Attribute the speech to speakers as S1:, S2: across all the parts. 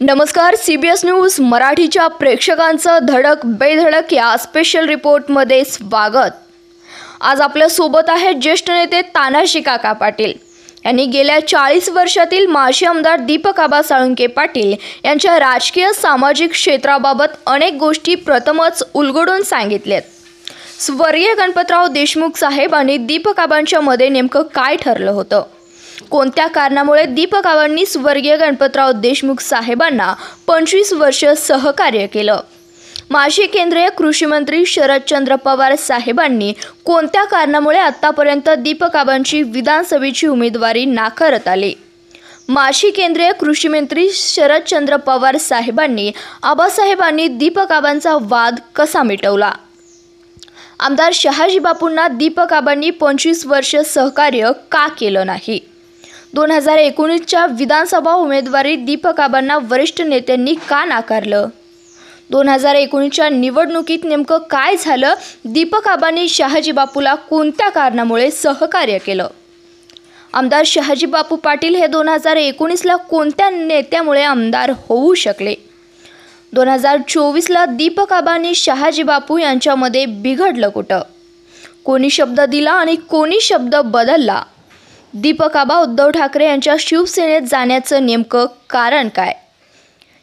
S1: नमस्कार, CBS news मराठीच्या प्रेक्षकांचं धडक बेधडक या स्पेशल रिपोर्टमध्ये स्वागत। आज आपल्या सोबत आहेत ज्येष्ठ नेते तानाजी काका पाटील यांनी गेल्या 40 वर्षातील माजी आमदार दीपक आबा साळुंखे पाटील यांच्या राजकीय सामाजिक क्षेत्राबाबत अनेक गोष्टी प्रथमच उलगडून सांगितल्यात। स्वर्गीय गणपतराव देशमुख साहेब आणि दीपक आबांच्या मध्ये नेमकं काय ठरलं होतं, कोणत्या कारणामुळे दीपक आबांनी स्वर्गीय गणपतराव देशमुख साहेबांना 25 वर्ष सहकार्य केलं, माजी केंद्रीय कृषी मंत्री शरदचंद्र पवार साहेबांनी कोणत्या कारणामुळे आतापर्यंत दीपक आबांची विधानसभेची उमेदवारी नाकारत आली, माजी केंद्रीय कृषी मंत्री शरदचंद्र पवार साहेबांनी आबासाहेबांनी दीपक आबांचा वाद कसा मिटवला, आमदार शहाजी बापूंना दीपक आबांनी 25 वर्ष सहकार्य का केलं नाही, 2019च्या विधानसभा उमेदवारी दीपक आबांना वरिष्ठ नेत्यांनी का नाकारलं, 2019च्या निवडणुकीत नेमकं काय झालं, दीपक आबांनी शहाजी बापूला कोणत्या कारणामुळे सहकार्य केलं, आमदार शहाजी बापू पाटील हे 2019ला कोणत्या नेत्यामुळे आमदार होऊ शकले, 2024ला दीपक आबांनी शहाजी बापू यांच्यामध्ये बिघडलं कुठं, कोणी शब्द दिला आणि कोणी शब्द बदलला, दीपक आबा उद्धव ठाकरे यांच्या शिवसेनेत जाण्याचं नेमकं कारण काय,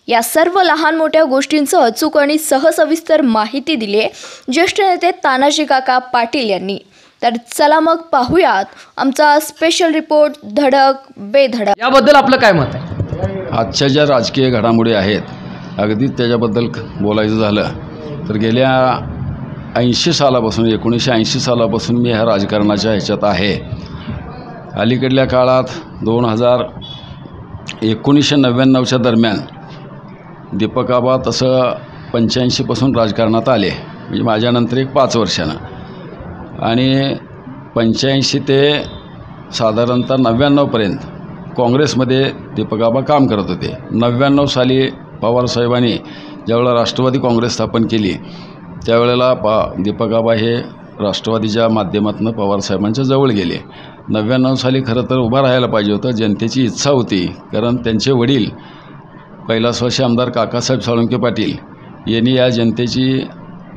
S1: या सर्व लहान मोठ्या गोष्टींचं अचूक आणि सविस्तर माहिती दिली आहे ज्येष्ठ नेते तानाजी काका पाटील यांनी। तर चला मग पाहूयात आमचा स्पेशल रिपोर्ट धडक बेधडक।
S2: याबद्दल आपलं काय मत आहे?
S3: आजच्या ज्या राजकीय घडामोडी आहेत अगदीच त्याच्याबद्दल बोलायचं झालं तर गेल्या 80 सालापासून 1980 सालापासून मी ह्या राजकारणाच्या ह्याच्यात आहे। अलीकडल्या काळात 1999च्या दरम्यान दीपक आबा तसं 85पासून राजकारणात आले, म्हणजे माझ्यानंतर एक 5 वर्षानं, आणि 85 ते साधारणतः 99पर्यंत काँग्रेसमध्ये दीपक आबा काम करत होते। 99 साली पवारसाहेबांनी ज्यावेळेला राष्ट्रवादी काँग्रेस स्थापन केली त्यावेळेला दीपक आबा हे राष्ट्रवादीच्या माध्यमातून पवारसाहेबांच्या जवळ गेले। 99 साली खरं तर उभं राहायला पाहिजे होतं, जनतेची इच्छा होती, कारण त्यांचे वडील कैलासवासी आमदार काकासाहेब साळुंखे पाटील यांनी या जनतेची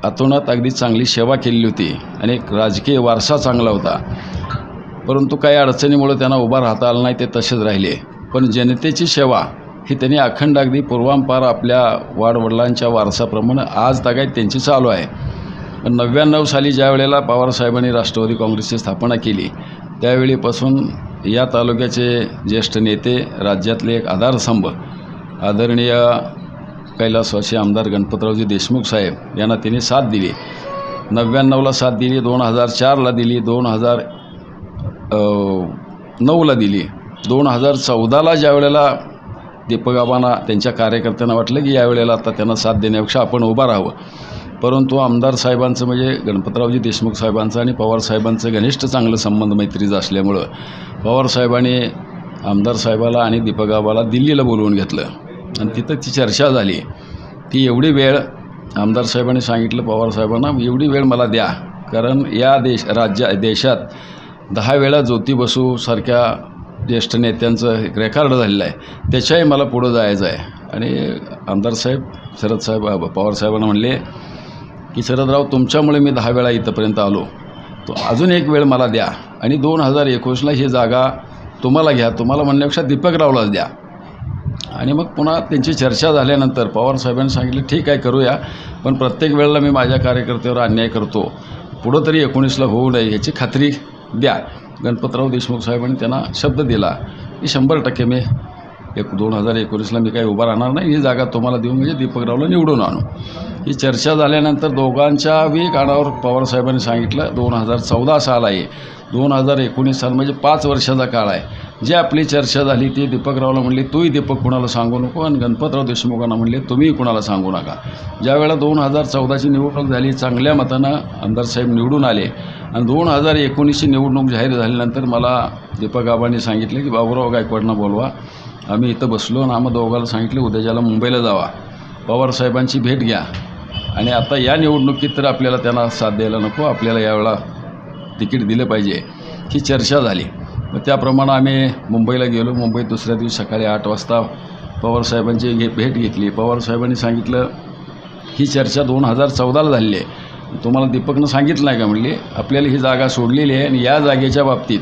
S3: अतोनात अगदी चांगली सेवा केली होती आणि एक राजकीय वारसा चांगला होता, परंतु काही अडचणीमुळे त्यांना उभा राहता आलं नाही, ते तसेच राहिले। पण जनतेची सेवा ही त्यांनी अखंड अगदी पूर्वांपार आपल्या वाडवडिलांच्या वारसाप्रमाणे आज तागायत त्यांची चालू आहे। पण 99 साली ज्या वेळेला पवारसाहेबांनी राष्ट्रवादी काँग्रेसची स्थापना केली त्यावेळीपासून या तालुक्याचे ज्येष्ठ नेते, राज्यातले एक आधारस्तंभ आदरणीय कैलासवासी आमदार गणपतरावजी देशमुख साहेब यांना त्यांनी साथ दिली। 99ला साथ दिली, 2004ला दिली, 2009ला दिली, 2014ला ज्या वेळेला दीपक आबांना त्यांच्या कार्यकर्त्यांना वाटलं की यावेळेला आता त्यांना साथ देण्यापेक्षा आपण उभा राहावं, परंतु आमदार साहेबांचं म्हणजे गणपतरावजी देशमुख साहेबांचं आणि पवारसाहेबांचं घनिष्ठ चांगलं संबंध मैत्रीचं असल्यामुळं पवारसाहेबांनी आमदार साहेबाला आणि दीपक आबाला दिल्लीला बोलवून घेतलं आणि तिथं ती चर्चा झाली की एवढी वेळ आमदार साहेबांनी सांगितलं पवारसाहेबांना, एवढी वेळ मला द्या, कारण या देशात 10 वेळा ज्योती बसू सारख्या ज्येष्ठ नेत्यांचं एक रेकॉर्ड झालेलं आहे, त्याच्याही मला पुढं जायचं आहे। आणि आमदार साहेब पवारसाहेबांना म्हणले की शरदराव, तुमच्यामुळे मी 10 वेळा इथंपर्यंत आलो, तो अजून एक वेळ मला द्या आणि 2019ला ही जागा तुम्हाला घ्या, तुम्हाला म्हणण्यापेक्षा दीपकरावलाच द्या। आणि मग पुन्हा त्यांची चर्चा झाल्यानंतर पवारसाहेबांनी सांगितलं ठीक आहे करूया, पण प्रत्येक वेळेला मी माझ्या कार्यकर्त्यावर अन्याय करतो, पुढं तरी 19ला होऊ नये ह्याची खात्री द्या। गणपतराव देशमुख साहेबांनी त्यांना शब्द दिला की 100% मी 2019ला मी काही उभा राहणार नाही, ही जागा तुम्हाला देऊन म्हणजे दीपकरावला निवडून आणू। ही चर्चा झाल्यानंतर दोघांच्या कानावर पवारसाहेबांनी सांगितलं 2014 साल आहे, 2019 साल म्हणजे 5 वर्षाचा काळ आहे, जी आपली चर्चा झाली ती दीपकरावला म्हणले तूही दीपक कुणाला सांगू नको आणि गणपतराव देशमुखांना म्हणले तुम्ही कुणाला सांगू नका। ज्यावेळेला 2014ची निवडणूक झाली, चांगल्या मतानं आमदारसाहेब निवडून आले आणि 2019ची निवडणूक जाहीर झाल्यानंतर मला दीपक आबांनी सांगितले की बाबूराव गायकवाडना बोलवा। आम्ही इथं बसलो आणि आम्हा दोघांना सांगितले उद्याच्याला मुंबईला जावा, पवारसाहेबांची भेट घ्या आणि आता या निवडणुकीत तर आपल्याला त्यांना साथ द्यायला नको, आपल्याला यावेळेला तिकीट दिलं पाहिजे, ही चर्चा झाली। मग त्याप्रमाणे आम्ही मुंबईला गेलो। मुंबईत दुसऱ्या दिवशी सकाळी 8 वाजता पवारसाहेबांची भेट घेतली. पवारसाहेबांनी सांगितलं ही चर्चा 2014ला झालेली आहे, तुम्हाला दीपकनं सांगितलं नाही का म्हणले, आपल्याला ही जागा सोडलेली आहे आणि या जागेच्या बाबतीत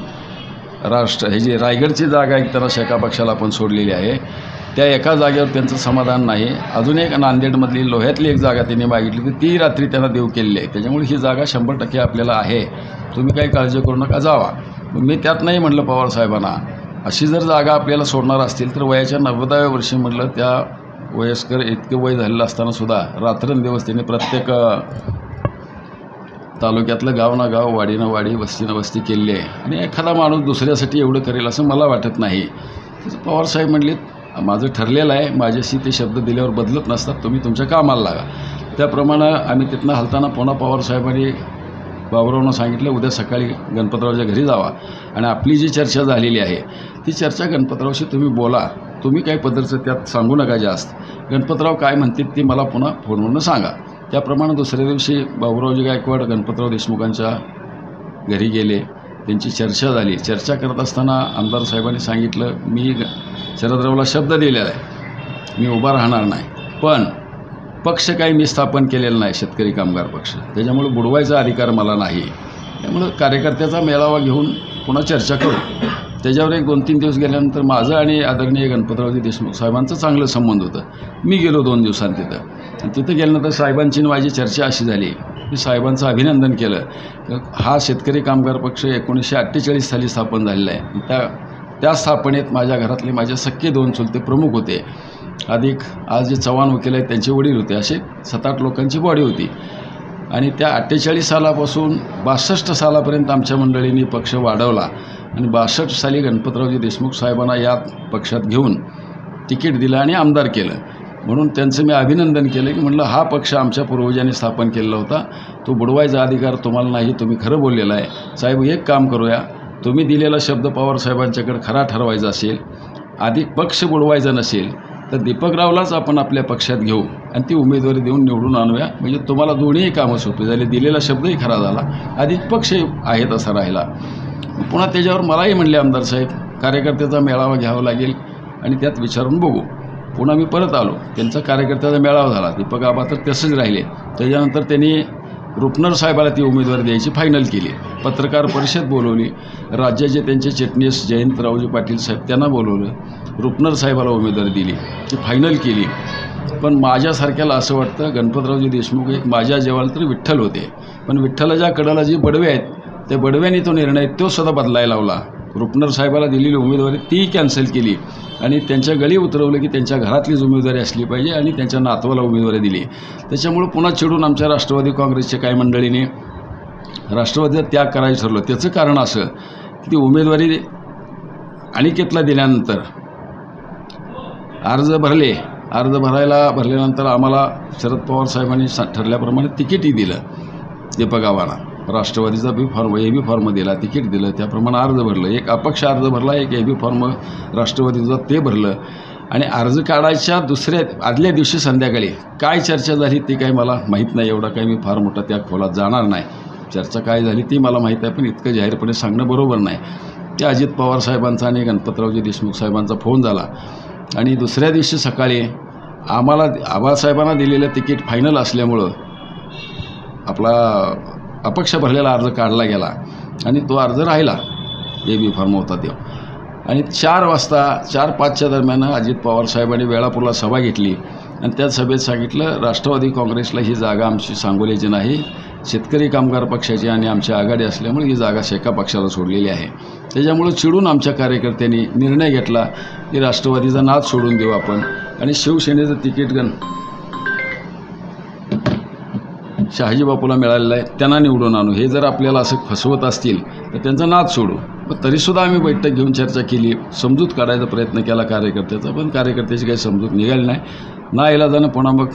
S3: ही जी रायगडची जागा आहे त्यांना शेका पक्षाला आपण सोडलेली आहे, त्या एका जागेवर त्यांचं समाधान नाही. अजून एक नांदेडमधली लोह्यातली एक जागा त्यांनी मागितली तर ती रात्री त्यांना देऊ केलेली आहे. त्याच्यामुळे ही जागा 100% आपल्याला आहे, तुम्ही काही काळजी करू नका, जावा. मी त्यात नाही म्हटलं पवारसाहेबांना, अशी जर जागा आपल्याला सोडणार असतील तर वयाच्या 90व्या वर्षी म्हटलं त्या वयस्कर इतके वय झालेलं असतानासुद्धा रात्रंदिवस त्यांनी प्रत्येक तालुक्यातलं गाव ना गाव, वाडी ना वाडी, वस्ती ना वस्ती केलेली आहे. आणि एखादा माणूस दुसऱ्यासाठी एवढं करेल असं मला वाटत नाही. पवारसाहेब म्हणले माझं ठरलेलं आहे, माझ्याशी ते शब्द दिल्यावर बदलत नसतात, तुम्ही तुमच्या कामाला लागा. त्याप्रमाणे आम्ही तिथनं हलताना पुन्हा पवारसाहेबांनी बाबुरावनं सांगितलं उद्या सकाळी गणपतरावच्या घरी जावा आणि आपली जी चर्चा झालेली आहे ती चर्चा गणपतरावशी तुम्ही बोला, तुम्ही काही पद्धतीचं त्यात सांगू नका जास्त, गणपतराव काय म्हणतील ती मला पुन्हा फोनवरून सांगा. त्याप्रमाणे दुसऱ्या दिवशी बाबुरावजी गायकवाड गणपतराव देशमुखांच्या घरी गेले, त्यांची चर्चा झाली. चर्चा करत असताना आमदार साहेबांनी सांगितलं मी शरदरावला शब्द दिलेला आहे, मी उभा राहणार नाही, पण पक्ष काही मी स्थापन केलेला नाही, शेतकरी कामगार पक्ष, त्याच्यामुळे बुडवायचा अधिकार मला नाही. त्यामुळं कार्यकर्त्याचा मेळावा घेऊन पुन्हा चर्चा करू. त्याच्यावर एक 2-3 दिवस गेल्यानंतर माझं आणि आदरणीय गणपतरावजी देशमुख साहेबांचं चांगलं संबंध होतं. मी गेलो 2 दिवसांत तिथं, आणि तिथं गेल्यानंतर साहेबांची माझी चर्चा अशी झाली की साहेबांचं अभिनंदन केलं. हा शेतकरी कामगार पक्ष 1948 साली स्थापन झालेला आहे. त्या स्थापनेत माझ्या घरातले माझे सख्खे 2 चुलते प्रमुख होते, अधिक आज जे चव्हाण वकील आहेत त्यांचे वडील होते, असे 7-8 लोकांची बॉडी होती. आणि त्या 48 सालापासून 62 सालापर्यंत आमच्या मंडळींनी पक्ष वाढवला आणि 62 साली गणपतरावजी देशमुख साहेबांना या पक्षात घेऊन तिकीट दिलं आणि आमदार केलं. म्हणून त्यांचं मी अभिनंदन केलं की म्हटलं हा पक्ष आमच्या पूर्वजांनी स्थापन केलेला होता, तो बुडवायचा अधिकार तुम्हाला नाही, तुम्ही खरं बोललेलं आहे. साहेब एक काम करूया, तुम्ही दिलेला शब्द पवारसाहेबांच्याकडे खरा ठरवायचा असेल, अधिक पक्ष बुडवायचा नसेल तर दीपकरावलाच आपण आपल्या पक्षात घेऊ आणि ती उमेदवारी देऊन निवडून आणूया, म्हणजे तुम्हाला दोन्हीही कामं सोपी झाली, दिलेला शब्दही खरा झाला, अधिक पक्ष आहे तसा राहिला. पुन्हा त्याच्यावर मलाही म्हणले आमदार साहेब कार्यकर्त्याचा मेळावा घ्यावा लागेल आणि त्यात विचारून बघू. पुन्हा मी परत आलो, त्यांचा कार्यकर्त्याचा मेळावा झाला, दीपक आबा तर तसेच राहिले. त्याच्यानंतर त्यांनी रुपनर साहेबाला ती उमेदवारी द्यायची फायनल केली, पत्रकार परिषद बोलवली, राज्याचे त्यांचे चिटणीस जयंतरावजी पाटील साहेब त्यांना बोलवलं, रुपनर साहेबाला उमेदवारी दिली, ती फायनल केली. पण माझ्यासारख्याला असं वाटतं गणपतरावजी देशमुख एक माझ्या जेव्हाला तरी विठ्ठल होते, पण विठ्ठलाच्या कडाला जी बडवे आहेत त्या बडव्याने तो निर्णय तो सुद्धा बदलायला लावला. रुपनर साहेबाला दिलेली उमेदवारी ती कॅन्सल केली आणि त्यांच्या गळी उतरवलं की त्यांच्या घरातलीच उमेदवारी असली पाहिजे आणि त्यांच्या नातवाला उमेदवारी दिली. त्याच्यामुळं पुन्हा चिडून आमच्या राष्ट्रवादी काँग्रेसच्या काही मंडळीने राष्ट्रवादीचा त्याग करायचं ठरलं. त्याचं कारण असं की ती उमेदवारी अनिकेतला दिल्यानंतर अर्ज भरल्यानंतर आम्हाला शरद पवार साहेबांनी ठरल्याप्रमाणे तिकीटही दिलं दीपक आव्हाना, राष्ट्रवादीचा बी फॉर्म ए बी फॉर्म दिला, तिकीट दिलं, त्याप्रमाणे अर्ज भरलं, एक अपक्ष अर्ज भरला, एक ए बी फॉर्म राष्ट्रवादीचा ते भरलं. आणि अर्ज काढायच्या आदल्या दिवशी संध्याकाळी काय चर्चा झाली ती काही मला माहीत नाही, एवढा काही मी फार मोठा त्या खोलात जाणार नाही. चर्चा काय झाली ती मला माहीत आहे, पण इतकं जाहीरपणे सांगणं बरोबर नाही. ते अजित पवार साहेबांचा आणि गणपतरावजी देशमुख साहेबांचा फोन झाला आणि दुसऱ्या दिवशी सकाळी आम्हाला आबासाहेबांना दिलेलं तिकीट फायनल असल्यामुळं आपला अपक्ष भरलेला अर्ज काढला गेला आणि तो अर्ज राहिला, ए बी फॉर्म होता तो. आणि 4 वाजता 4-5च्या दरम्यान अजित पवार साहेबांनी वेळापूरला सभा घेतली आणि त्या सभेत सांगितलं राष्ट्रवादी काँग्रेसला ही जागा आमची सांगोल्याची नाही, शेतकरी कामगार पक्षाची आणि आमची आघाडी असल्यामुळे ही जागा शेका पक्षाला सोडलेली आहे. त्याच्यामुळं चिडून आमच्या कार्यकर्त्यांनी निर्णय घेतला की राष्ट्रवादीचा नाद सोडून देऊ आपण आणि शिवसेनेचं तिकीट शहाजी बापूला मिळालेलं आहे त्यांना निवडून आणू. हे जर आपल्याला असं फसवत असतील तर त्यांचा नाद सोडू. पण तरीसुद्धा आम्ही बैठक घेऊन चर्चा केली, समजूत काढायचा प्रयत्न केला कार्यकर्त्याचा, पण कार्यकर्त्याची काही समजूत निघाली नाही. ना इलाजानं पुन्हा मग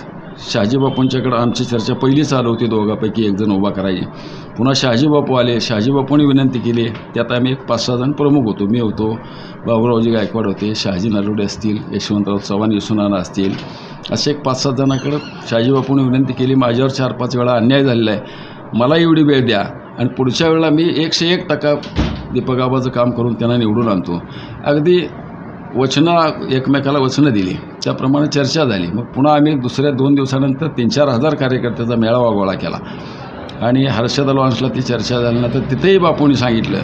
S3: शहाजी बापूंच्याकडं आमची चर्चा पहिली चालू होती, दोघांपैकी एक जण उभा करायची. पुन्हा शहाजी बापू आले, शहाजी बापूंनी विनंती केली, त्यात आम्ही एक 5-6 जण प्रमुख होतो. मी होतो, बाबुरावजी गायकवाड होते, शहाजी नरोडे असतील, यशवंतराव चव्हाण विश्वनाथ असतील, असे एक 5-7 जणांकडं शहाजी बापूंनी विनंती केली. माझ्यावर 4-5 वेळा अन्याय झालेला आहे, मला एवढी वेळ द्या आणि पुढच्या वेळेला मी 101% दीपक आबाचं काम करून त्यांना निवडून आणतो. अगदी वचनं एकमेकाला वचनं दिली, त्याप्रमाणे चर्चा झाली. मग पुन्हा आम्ही दुसऱ्या 2 दिवसानंतर 3-4 हजार कार्यकर्त्याचा मेळावा गोळा केला आणि हर्षद लॉन्सला ती चर्चा झाल्यानंतर तिथेही बापूंनी सांगितलं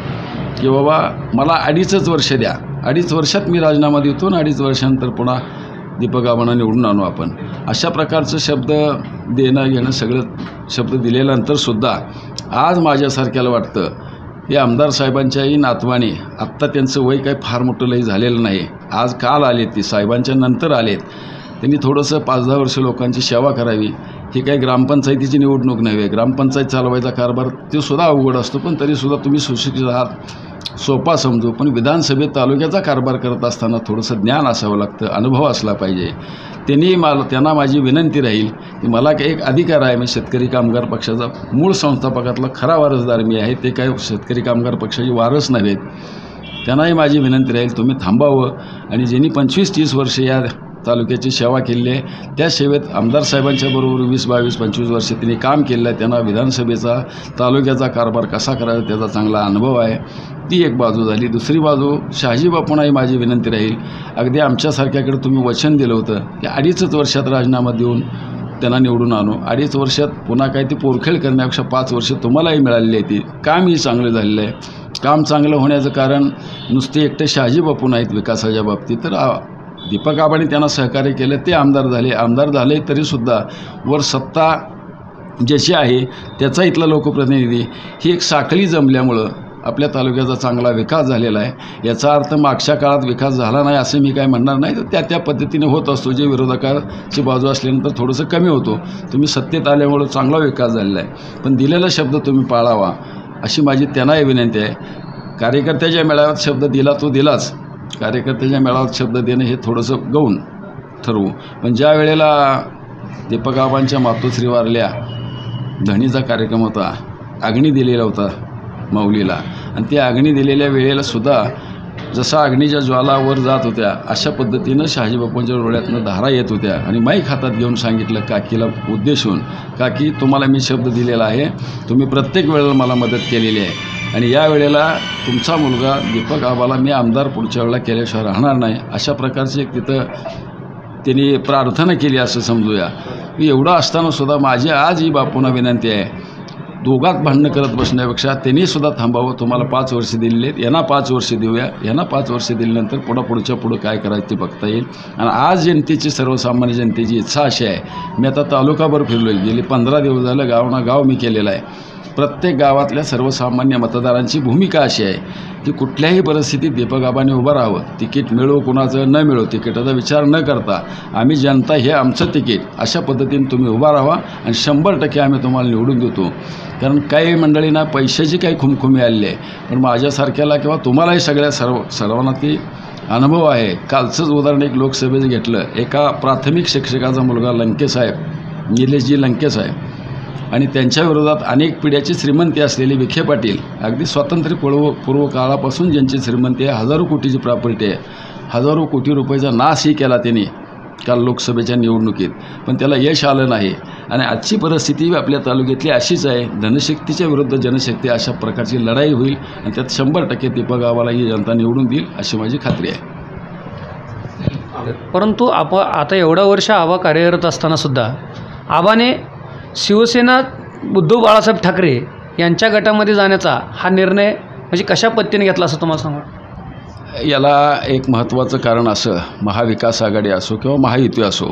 S3: की बाबा मला 2.5 वर्ष द्या, 2.5 वर्षात मी राजीनामा देतो आणि 2.5 वर्षानंतर पुन्हा दीपक आबांना निवडून आणू आपण. अशा प्रकारचं शब्द देणं घेणं सगळं शब्द दिल्यानंतरसुद्धा आज माझ्यासारख्याला वाटतं हे आमदार साहेबांच्याही नातवाने, आत्ता त्यांचं वय काही फार मोठं लई झालेलं नाही, आज काल आलेत, ती साहेबांच्या नंतर आलेत, त्यांनी थोडंसं 5-10 वर्ष लोकांची सेवा करावी. ही काही ग्रामपंचायतीची निवडणूक नव्हे, ग्रामपंचायत चालवायचा कारभार तो सुद्धा अवघड असतो, पण तरीसुद्धा तुम्ही सुशिक्षित आहात, सोपा समजू. पण विधानसभेत तालुक्याचा कारभार करत असताना थोडंसं ज्ञान असावं लागतं, अनुभव असला पाहिजे. त्यांना माझी विनंती राहील की मला एक अधिकार आहे, मी शेतकरी कामगार पक्षाचा मूळ संस्थापकातला खरा वारसदार मी आहे, ते काय शेतकरी कामगार पक्षाची वारस नव्हेत. त्यांनाही माझी विनंती राहील तुम्ही थांबावं आणि ज्यांनी 25-30 वर्ष या तालुक्याची सेवा केली आहे, त्या सेवेत आमदार साहेबांच्या बरोबर 20-22-25 वर्ष त्यांनी काम केलं आहे, त्यांना विधानसभेचा तालुक्याचा कारभार कसा करायचा त्याचा चांगला अनुभव आहे. ती एक बाजू झाली. दुसरी बाजू शहाजी बापूंनाही माझी विनंती राहील, अगदी आमच्यासारख्याकडे तुम्ही वचन दिलं होतं की 2.5 वर्षात राजीनामा देऊन त्यांना निवडून आणू. 2.5 वर्षात पुन्हा काही ती पोरखेळ करण्यापेक्षा 5 वर्ष तुम्हालाही मिळालेली आहे. ती कामही चांगलं झालेलं आहे. काम चांगलं होण्याचं कारण नुसते एकटे शहाजी बापू नाहीत विकासाच्या बाबतीत, तर दीपक आबांनी त्यांना सहकार्य केलं, ते आमदार झाले तरीसुद्धा वर सत्ता ज्याची आहे त्याचा इथला लोकप्रतिनिधी, ही एक साखळी जमल्यामुळं आपल्या तालुक्याचा चांगला विकास झालेला आहे. याचा अर्थ मागच्या काळात विकास झाला नाही असं मी काय म्हणणार नाही, तर त्या पद्धतीने होत असतो. जे विरोधकाची बाजू असल्यानंतर थोडंसं कमी होतो. तुम्ही सत्तेत आल्यामुळं चांगला विकास झालेला आहे, पण दिलेला शब्द तुम्ही पाळावा अशी माझी त्यांनाही विनंती आहे. कार्यकर्त्याच्या मेळाव्यात शब्द दिला तो दिलाच, कार्यकर्त्याच्या मेळाव्यात शब्द देणं हे थोडंसं गौण ठरवू. पण ज्या वेळेला दीपक आबांच्या मातोश्री वारल्या, धणीचा कार्यक्रम होता, अग्नी दिलेला होता माऊलीला, आणि त्या अग्नी दिलेल्या वेळेला सुद्धा जसा अग्नीच्या ज्वाला वर जात होत्या अशा पद्धतीनं शहाजी बापूंच्या डोळ्यातनं धारा येत होत्या. आणि माईक हातात घेऊन सांगितलं काकीला उद्देशून, काकी तुम्हाला मी शब्द दिलेला आहे, तुम्ही प्रत्येक वेळेला मला मदत केलेली आहे आणि या वेळेला तुमचा मुलगा दीपक आबाला मी आमदार पुढच्या वेळेला केल्याशिवाय राहणार नाही. अशा प्रकारची एक तिथं त्यांनी प्रार्थना केली असं समजूया. एवढं असतानासुद्धा माझी आज ही बापूंना विनंती आहे, दोघात भांडणं करत बसण्यापेक्षा त्यांनीसुद्धा थांबावं. तुम्हाला 5 वर्ष दिलेली आहेत, यांना 5 वर्ष देऊया, यांना 5 वर्ष दिल्यानंतर पुढं काय करायचं ते बघता येईल. आणि आज जनतेची, सर्वसामान्य जनतेची इच्छा अशी आहे, मी आता तालुकाभर फिरलो आहे, गेली 15 दिवस झालं गाव मी केलेलं आहे. प्रत्येक गावातल्या सर्वसामान्य मतदारांची भूमिका अशी आहे की कुठल्याही परिस्थितीत दीपक आबांनी उभं राहावं. तिकीट मिळो कुणाचं न मिळो, तिकिटाचा विचार न करता आम्ही जनता हे आमचं तिकीट अशा पद्धतीने तुम्ही उभा राहा आणि 100% आम्ही तुम्हाला निवडून देतो. कारण काही मंडळींना पैशाची काही खुमखुमी आलेली आहे, पण माझ्यासारख्याला किंवा तुम्हालाही सर्वांना ती अनुभव आहे. कालचंच उदाहरण एक लोकसभेचं घेतलं, एका प्राथमिक शिक्षकाचा मुलगा लंकेसाहेब, निलेशजी लंकेसाहेब, आणि त्यांच्या विरोधात अनेक पिढ्याची श्रीमंती असलेली विखे पाटील, अगदी स्वातंत्र्यपूर्व काळापासून ज्यांची श्रीमंती आहे, हजारो कोटीची प्रॉपर्टी आहे, हजारो कोटी रुपयाचा नाशही केला त्यांनी काल लोकसभेच्या निवडणुकीत, पण त्याला यश आलं नाही. आणि आजची परिस्थिती आपल्या तालुक्यातली अशीच आहे, धनशक्तीच्या विरुद्ध जनशक्ती अशा प्रकारची लढाई होईल आणि त्यात 100% दीपक आबाला ही जनता निवडून देईल अशी माझी खात्री आहे.
S2: परंतु आता एवढं वर्ष आबा कार्यरत असतानासुद्धा आबाने शिवसेना उद्धव बाळासाहेब ठाकरे यांच्या गटामध्ये जाण्याचा हा निर्णय म्हणजे कशा पद्धतीने घेतला असं तुम्हाला सांगा.
S3: याला एक महत्त्वाचं कारण असं, महाविकास आघाडी असो किंवा महायुती असो,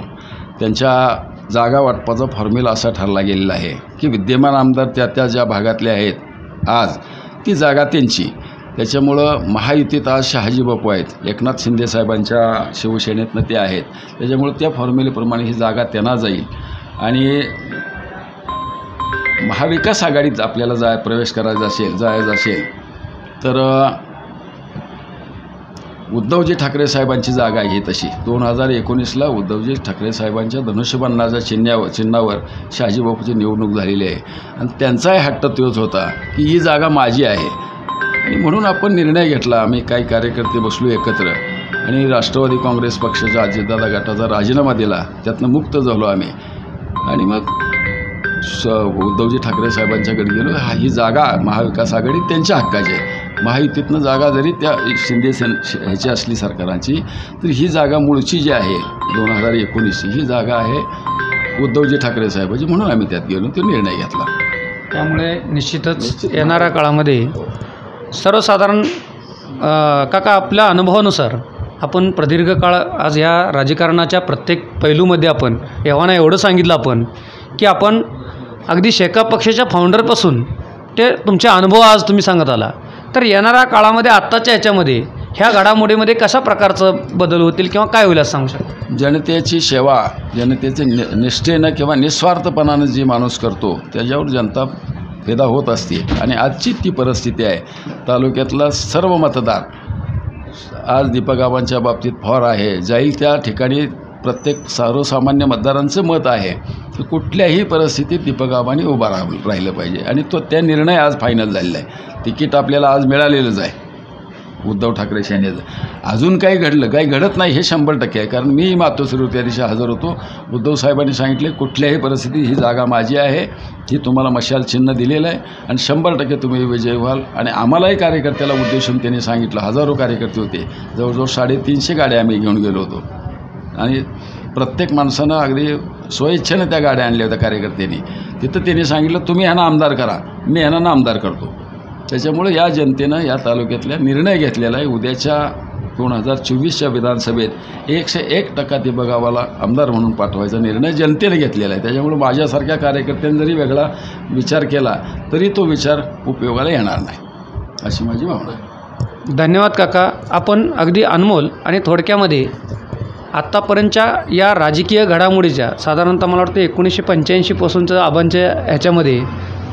S3: त्यांच्या जागा वाटपाचा फॉर्म्युला असा ठरला गेलेला आहे की विद्यमान आमदार त्या ज्या भागातले आहेत आज ती जागा त्यांची. त्याच्यामुळं महायुतीत आज शहाजी बापू आहेत, एकनाथ शिंदे साहेबांच्या शिवसेनेतनं ते आहेत, त्याच्यामुळं त्या फॉर्म्युलेप्रमाणे ही जागा त्यांना जाईल. आणि महाविकास आघाडीत आपल्याला प्रवेश करायचा असेल, जायचं असेल तर उद्धवजी ठाकरे साहेबांची जागा आहे तशी. 2019ला उद्धवजी ठाकरे साहेबांच्या धनुष्यबाणाच्या चिन्हावर शहाजी बापूची निवडणूक झालेली आहे आणि त्यांचाही हट्ट तोच होता की ही जागा माझी आहे. आणि म्हणून आपण निर्णय घेतला, आम्ही काही कार्यकर्ते बसलो एकत्र आणि राष्ट्रवादी काँग्रेस पक्षाच्या अजितदादा गटाचा राजीनामा दिला, त्यातनं मुक्त झालो आम्ही. आणि मग उद्धवजी ठाकरे साहेबांच्याकडे गेलो, ही जागा महाविकास आघाडी त्यांच्या हक्काची आहे. महायुतीतनं जागा जरी त्या शिंदे ह्याची असली सरकारांची, तर ही जागा मूळची जी आहे 2019ची ही जागा आहे उद्धवजी ठाकरे साहेबांची, म्हणून आम्ही त्यात गेलो, तो निर्णय घेतला.
S2: त्यामुळे निश्चितच येणाऱ्या काळामध्ये सर्वसाधारण काका आपल्या अनुभवानुसार आपण प्रदीर्घ काळ आज ह्या राजकारणाच्या प्रत्येक पैलूमध्ये आपण एव्हाना एवढं सांगितलं आपण की आपण अगदी शेका पक्षाच्या फाउंडरपासून ते तुमचे अनुभव आज तुम्ही सांगत आला, तर येणाऱ्या काळामध्ये आत्ताच्या ह्याच्यामध्ये ह्या घडामोडीमध्ये कशा प्रकारचं बदल होतील किंवा काय होईल असं सांगू शकता?
S3: जनतेची सेवा, जनतेचे निष्ठेनं किंवा निस्वार्थपणानं जी माणूस करतो त्याच्यावर जनता फिदा होत असते. आणि आजची ती परिस्थिती आहे. तालुक्यातला सर्व मतदार आज दीपकआबांच्या बाबतीत फॉर आहे. जाईल त्या ठिकाणी प्रत्येक सर्वसामान्य मतदारांचं मत आहे की कुठल्याही परिस्थितीत दीपकआबांनी उभा राहिलं पाहिजे. आणि त्या निर्णय आज फायनल झालेला आहे. तिकीट आपल्याला आज मिळालेलंच आहे उद्धव ठाकरे सेनेचं. अजून काही घडत नाही हे 100% आहे. कारण मी मातोश्रीवर त्या दिवशी हजर होतो. उद्धव साहेबांनी सांगितले कुठल्याही परिस्थितीत ही जागा माझी आहे, ही तुम्हाला मशाल चिन्ह दिलेलं आहे आणि 100% तुम्ही विजय व्हाल. आणि आम्हालाही कार्यकर्त्याला उद्देशून त्यांनी सांगितलं, हजारो कार्यकर्ते होते, जवळजवळ 350 गाड्या आम्ही घेऊन गेलो होतो आणि प्रत्येक माणसानं अगदी स्वइच्छेनं त्या गाड्या आणल्या होत्या कार्यकर्त्यांनी. तिथं त्यांनी सांगितलं तुम्ही ह्यांना आमदार करा, मी ह्यांना नामदार करतो. त्याच्यामुळे या जनतेनं या तालुक्यातल्या निर्णय घेतलेला आहे. उद्याच्या 2024च्या विधानसभेत 101% दीपकआबाला आमदार म्हणून पाठवायचा निर्णय जनतेने घेतलेला आहे. त्याच्यामुळे माझ्यासारख्या कार्यकर्त्यांनी जरी वेगळा विचार केला तरी तो विचार उपयोगाला येणार नाही, अशी माझी भावना आहे.
S2: धन्यवाद काका. आपण अगदी अनमोल आणि थोडक्यामध्ये आत्तापर्यंतच्या या राजकीय घडामोडीच्या साधारणतः मला वाटतं 1985पासूनचं आबांच्या ह्याच्यामध्ये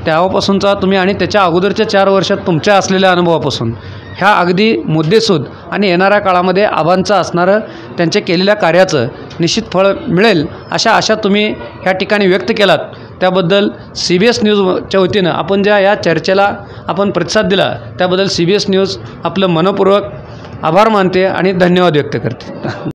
S2: तेव्हापासूनचा तुम्ही आणि त्याच्या अगोदरच्या 4 वर्षात तुमच्या असलेल्या अनुभवापासून ह्या अगदी मुद्देसूद आणि येणाऱ्या काळामध्ये आबांचं असणारं त्यांच्या केलेल्या कार्याचं निश्चित फळ मिळेल अशा आशा तुम्ही ह्या ठिकाणी व्यक्त केलात. त्याबद्दल CBS न्यूजच्या वतीनं आपण ज्या या चर्चेला आपण प्रतिसाद दिला त्याबद्दल CBS न्यूज आपलं मनपूर्वक आभार मानते आणि धन्यवाद व्यक्त करते.